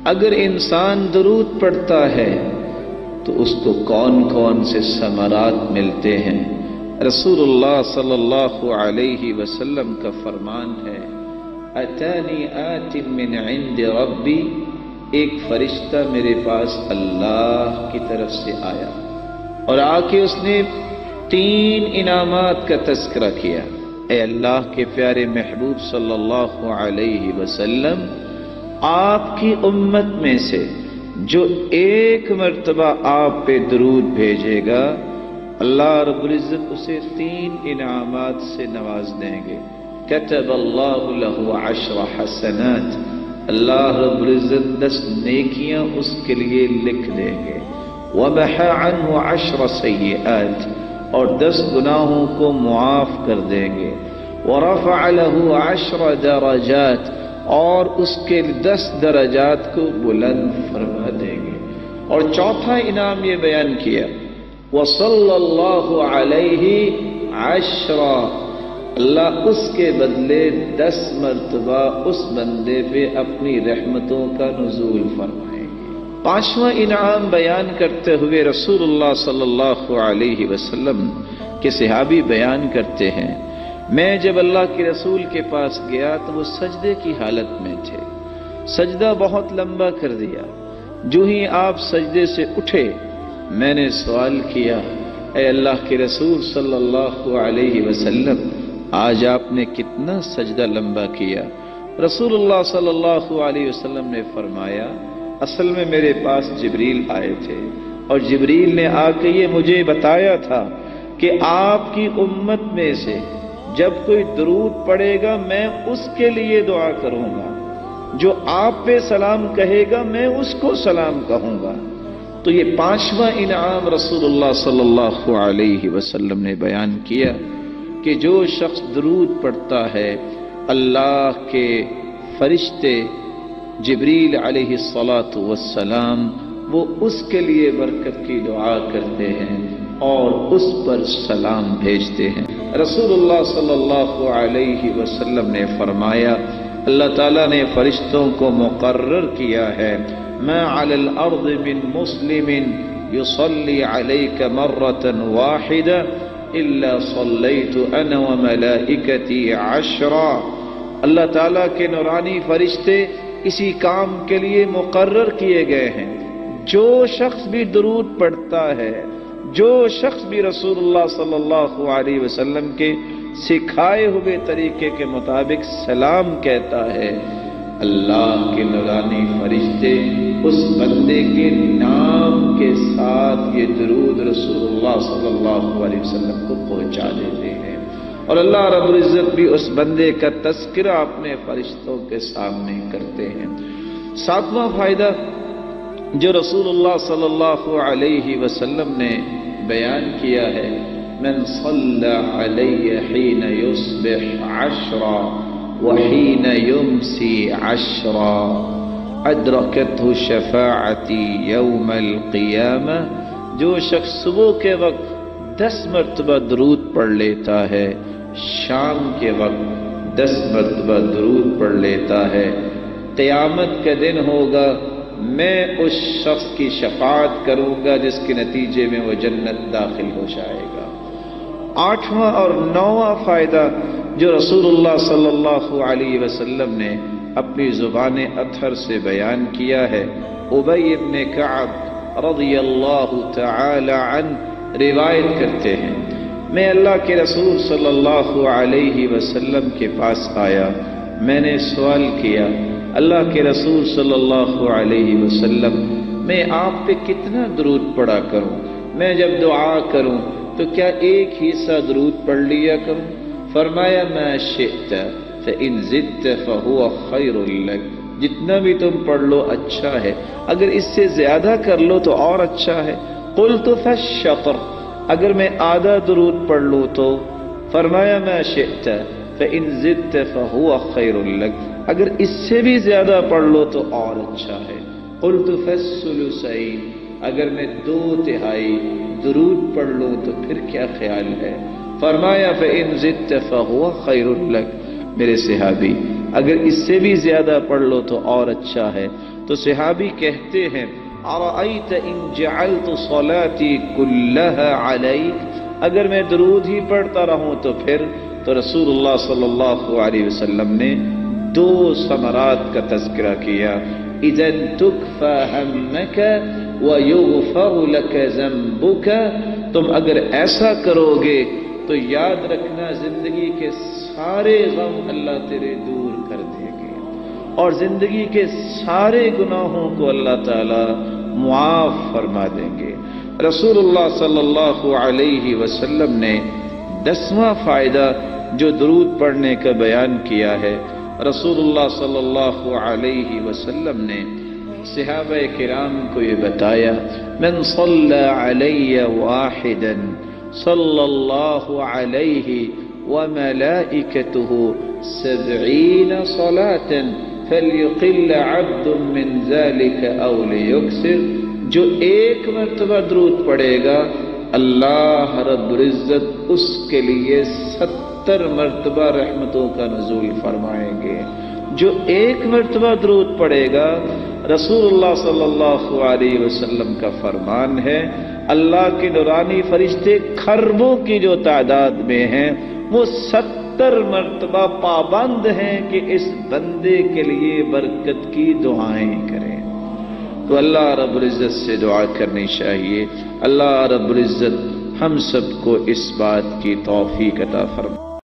اگر انسان درود پڑھتا ہے تو اس کو کون کون سے ثمرات ملتے ہیں؟ رسول اللہ صلی اللہ علیہ وسلم کا فرمان ہے، اتانی آت من عند ربی، ایک فرشتہ میرے پاس اللہ کی طرف سے آیا اور آ کے اس نے 3 انعامات کا تذکرہ کیا۔ اے اللہ کے پیارے محبوب صلی اللہ علیہ وسلم، آپ کی امت میں سے جو ایک مرتبہ آپ پہ درود بھیجے گا، اللہ رب العزت اسے 3 انعامات سے نواز دیں گے۔ کتب اللہ لہ 10 حسنات، اللہ رب العزت 10 نیکیاں اس کے لیے لکھ دیں گے۔ ومحى عنہ 10 سیئات، اور 10 گناہوں کو معاف کر دیں گے۔ ورفع له 10 درجات، اور اس کے 10 درجات کو بلند فرما دیں گے۔ اور چوتھا انعام یہ بیان کیا، وصلی اللہ علیہ 10، اللہ اس کے بدلے 10 مرتبہ اس بندے پہ اپنی رحمتوں کا نزول فرمائیں گے۔ 5واں انعام بیان کرتے ہوئے رسول اللہ صلی اللہ علیہ وسلم کے صحابی بیان کرتے ہیں، میں جب اللہ کے رسول کے پاس گیا تو وہ سجدے کی حالت میں تھے، سجدہ بہت لمبا کر دیا۔ جو ہی آپ سجدے سے اٹھے، میں نے سوال کیا، اے اللہ کے رسول صلی اللہ علیہ وسلم، آج آپ نے کتنا سجدہ لمبا کیا؟ رسول اللہ صلی اللہ علیہ وسلم نے فرمایا، اصل میں میرے پاس جبریل آئے تھے اور جبریل نے آ کے یہ مجھے بتایا تھا کہ آپ کی امت میں سے جب کوئی درود پڑھے گا میں اس کے لیے دعا کروں گا، جو آپ پہ سلام کہے گا میں اس کو سلام کہوں گا۔ تو یہ 5واں انعام رسول اللہ صلی اللہ علیہ وسلم نے بیان کیا کہ جو شخص درود پڑھتا ہے، اللہ کے فرشتے جبریل علیہ الصلاۃ والسلام وہ اس کے لیے برکت کی دعا کرتے ہیں اور اس پر سلام بھیجتے ہیں۔ رسول اللہ صلی اللہ علیہ وسلم نے فرمایا، اللہ تعالیٰ نے فرشتوں کو مقرر کیا ہے، ما علی الارض من مسلم یصلی علیک مرۃ واحدہ الا صلیت انا وملائکتی 10۔ اللہ تعالیٰ کے نورانی فرشتے اسی کام کے لیے مقرر کیے گئے ہیں۔ جو شخص بھی درود پڑھتا ہے، جو شخص بھی رسول اللہ صلی اللہ علیہ وسلم کے سکھائے ہوئے طریقے کے مطابق سلام کہتا ہے، اللہ کے نورانی فرشتے اس بندے کے نام کے ساتھ یہ درود رسول اللہ صلی اللہ علیہ وسلم کو پہنچا دیتے ہیں، اور اللہ رب العزت بھی اس بندے کا تذکرہ اپنے فرشتوں کے سامنے کرتے ہیں۔ 7واں فائدہ جو رسول اللہ صلی اللہ علیہ وسلم نے بیان کیا ہے، من صلی علی حین یصبح 10 وحین یمسی 10 ادرکتہ شفاعتی یوم القیامہ، جو شخص صبح کے وقت 10 مرتبہ درود پڑھ لیتا ہے، شام کے وقت 10 مرتبہ درود پڑھ لیتا ہے، قیامت کا دن ہوگا میں اس شخص کی شفاعت کروں گا جس کے نتیجے میں وہ جنت داخل ہو جائے گا۔ 8واں اور 9واں فائدہ جو رسول اللہ صلی اللہ علیہ وسلم نے اپنی زبان اطہر سے بیان کیا ہے، ابی بن کعب رضی اللہ تعالی عنہ روایت کرتے ہیں، میں اللہ کے رسول صلی اللہ علیہ وسلم کے پاس آیا، میں نے سوال کیا، اللہ کے رسول صلی اللہ علیہ وسلم، میں آپ پہ کتنا درود پڑھا کروں؟ میں جب دعا کروں تو کیا ایک ہی سا درود پڑھ لیا کروں؟ فرمایا، ما شئت فإن زدت فهو خیر لک، جتنا بھی تم پڑھ لو اچھا ہے، اگر اس سے زیادہ کر لو تو اور اچھا ہے۔ قلت فالشطر، اگر میں آدھا درود پڑھ لوں تو؟ فرمایا، ما شئت فإن زدت فهو خیر لک، اگر اس سے بھی زیادہ پڑھ لو تو اور اچھا ہے۔ قلت فالثلثین، اگر میں 2/3 درود پڑھ لوں تو پھر کیا خیال ہے؟ فرمایا، فإن زدت فهو خیر لک، میرے صحابی اگر اس سے بھی زیادہ پڑھ لو تو اور اچھا ہے۔ تو صحابی کہتے ہیں ارأیت ان جعلت صلاتی کلها علیک، اگر میں درود ہی پڑھتا رہوں تو پھر؟ تو رسول اللہ صلی اللہ علیہ وسلم نے دو ثمرات کا تذکرہ کیا، اذا تکفى ہمک ویغفر لک ذنبک، تم اگر ایسا کرو گے تو یاد رکھنا زندگی کے سارے غم اللہ تیرے دور کر دے گے اور زندگی کے سارے گناہوں کو اللہ تعالی معاف فرما دیں گے۔ رسول اللہ صلی اللہ علیہ وسلم نے 10واں فائدہ جو درود پڑھنے کا بیان کیا ہے، رسول اللہ صلی اللہ علیہ وسلم نے صحابہ کرام کو یہ بتایا، من صلی علی واحدا صلی اللہ علیہ وملائکتہ 70 صلاة فلیقل عبد من ذلك او لیکثر، جو ایک مرتبہ درود پڑھے گا اللہ رب العزت اس کے لیے 70 مرتبہ رحمتوں کا نزول فرمائیں گے۔ جو ایک مرتبہ درود پڑھے گا، رسول اللہ صلی اللہ علیہ وسلم کا فرمان ہے، اللہ کے نورانی فرشتے کھربوں کی جو تعداد میں ہیں وہ 70 مرتبہ پابند ہیں کہ اس بندے کے لیے برکت کی دعائیں کریں۔ تو اللہ رب العزت سے دعا کرنی چاہیے، اللہ رب العزت ہم سب کو اس بات کی توفیق عطا فرمائے۔